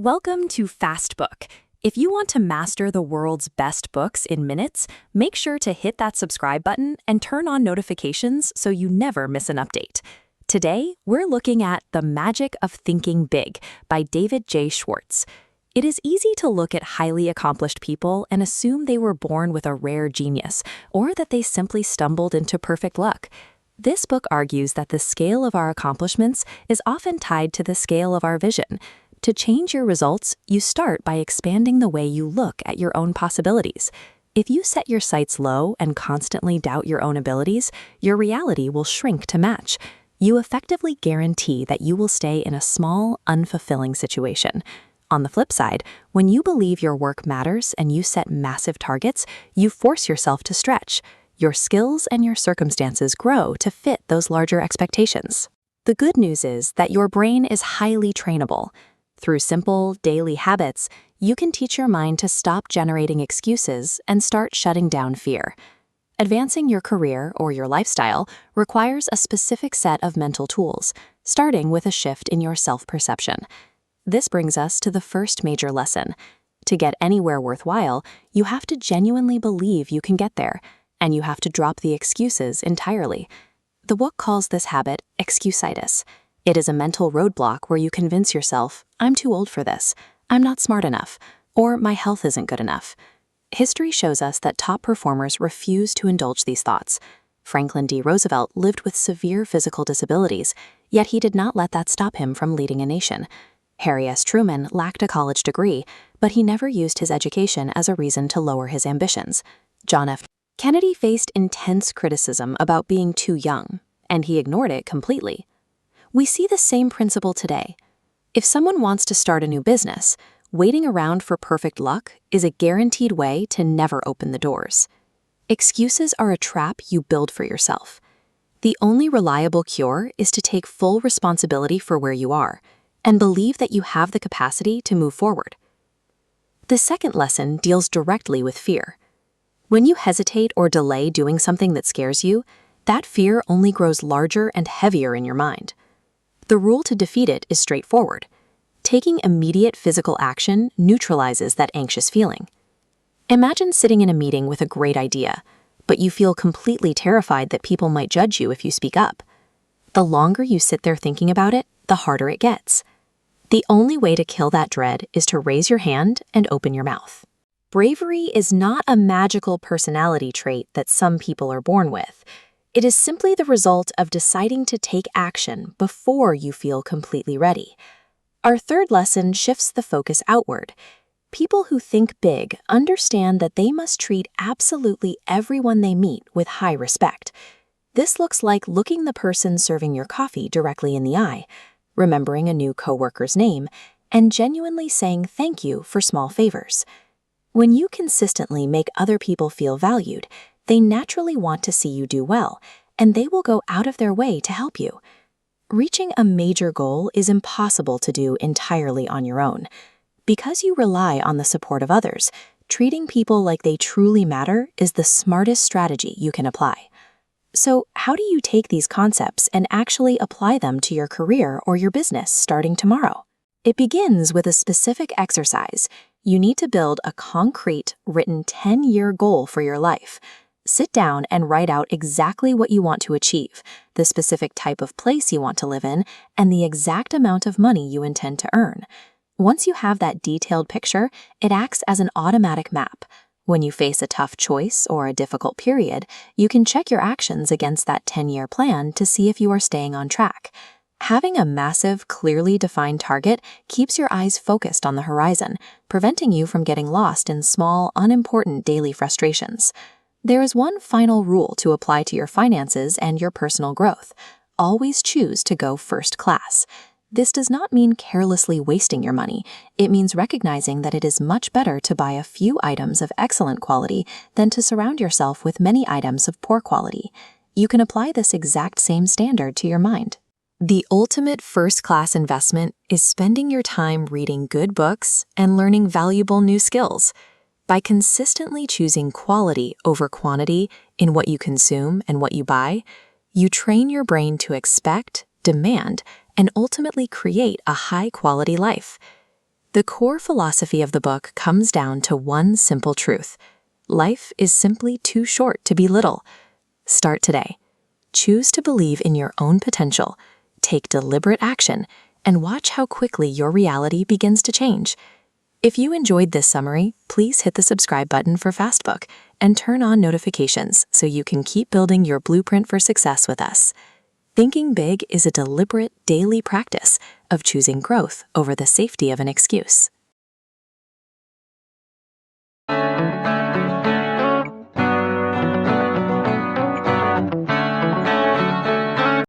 Welcome to Fastbook. If you want to master the world's best books in minutes, make sure to hit that subscribe button and turn on notifications so you never miss an update. Today, we're looking at The Magic of Thinking Big by David J. Schwartz. It is easy to look at highly accomplished people and assume they were born with a rare genius, or that they simply stumbled into perfect luck. This book argues that the scale of our accomplishments is often tied to the scale of our vision. To change your results, you start by expanding the way you look at your own possibilities. If you set your sights low and constantly doubt your own abilities, your reality will shrink to match. You effectively guarantee that you will stay in a small, unfulfilling situation. On the flip side, when you believe your work matters and you set massive targets, you force yourself to stretch. Your skills and your circumstances grow to fit those larger expectations. The good news is that your brain is highly trainable. Through simple, daily habits, you can teach your mind to stop generating excuses and start shutting down fear. Advancing your career or your lifestyle requires a specific set of mental tools, starting with a shift in your self-perception. This brings us to the first major lesson. To get anywhere worthwhile, you have to genuinely believe you can get there, and you have to drop the excuses entirely. The book calls this habit excusitis. It is a mental roadblock where you convince yourself, I'm too old for this, I'm not smart enough, or my health isn't good enough. History shows us that top performers refuse to indulge these thoughts. Franklin D. Roosevelt lived with severe physical disabilities, yet he did not let that stop him from leading a nation. Harry S. Truman lacked a college degree, but he never used his education as a reason to lower his ambitions. John F. Kennedy faced intense criticism about being too young, and he ignored it completely. We see the same principle today. If someone wants to start a new business, waiting around for perfect luck is a guaranteed way to never open the doors. Excuses are a trap you build for yourself. The only reliable cure is to take full responsibility for where you are and believe that you have the capacity to move forward. The second lesson deals directly with fear. When you hesitate or delay doing something that scares you, that fear only grows larger and heavier in your mind. The rule to defeat it is straightforward. Taking immediate physical action neutralizes that anxious feeling. Imagine sitting in a meeting with a great idea, but you feel completely terrified that people might judge you if you speak up. The longer you sit there thinking about it, the harder it gets. The only way to kill that dread is to raise your hand and open your mouth. Bravery is not a magical personality trait that some people are born with. It is simply the result of deciding to take action before you feel completely ready. Our third lesson shifts the focus outward. People who think big understand that they must treat absolutely everyone they meet with high respect. This looks like looking the person serving your coffee directly in the eye, remembering a new coworker's name, and genuinely saying thank you for small favors. When you consistently make other people feel valued, they naturally want to see you do well, and they will go out of their way to help you. Reaching a major goal is impossible to do entirely on your own. Because you rely on the support of others, treating people like they truly matter is the smartest strategy you can apply. So, how do you take these concepts and actually apply them to your career or your business starting tomorrow? It begins with a specific exercise. You need to build a concrete, written 10-year goal for your life. Sit down and write out exactly what you want to achieve, the specific type of place you want to live in, and the exact amount of money you intend to earn. Once you have that detailed picture, it acts as an automatic map. When you face a tough choice or a difficult period, you can check your actions against that 10-year plan to see if you are staying on track. Having a massive, clearly defined target keeps your eyes focused on the horizon, preventing you from getting lost in small, unimportant daily frustrations. There is one final rule to apply to your finances and your personal growth. Always choose to go first class. This does not mean carelessly wasting your money. It means recognizing that it is much better to buy a few items of excellent quality than to surround yourself with many items of poor quality. You can apply this exact same standard to your mind. The ultimate first-class investment is spending your time reading good books and learning valuable new skills. By consistently choosing quality over quantity in what you consume and what you buy, you train your brain to expect, demand, and ultimately create a high-quality life. The core philosophy of the book comes down to one simple truth. Life is simply too short to be little. Start today. Choose to believe in your own potential, take deliberate action, and watch how quickly your reality begins to change. If you enjoyed this summary, please hit the subscribe button for Fastbook and turn on notifications so you can keep building your blueprint for success with us. Thinking big is a deliberate daily practice of choosing growth over the safety of an excuse.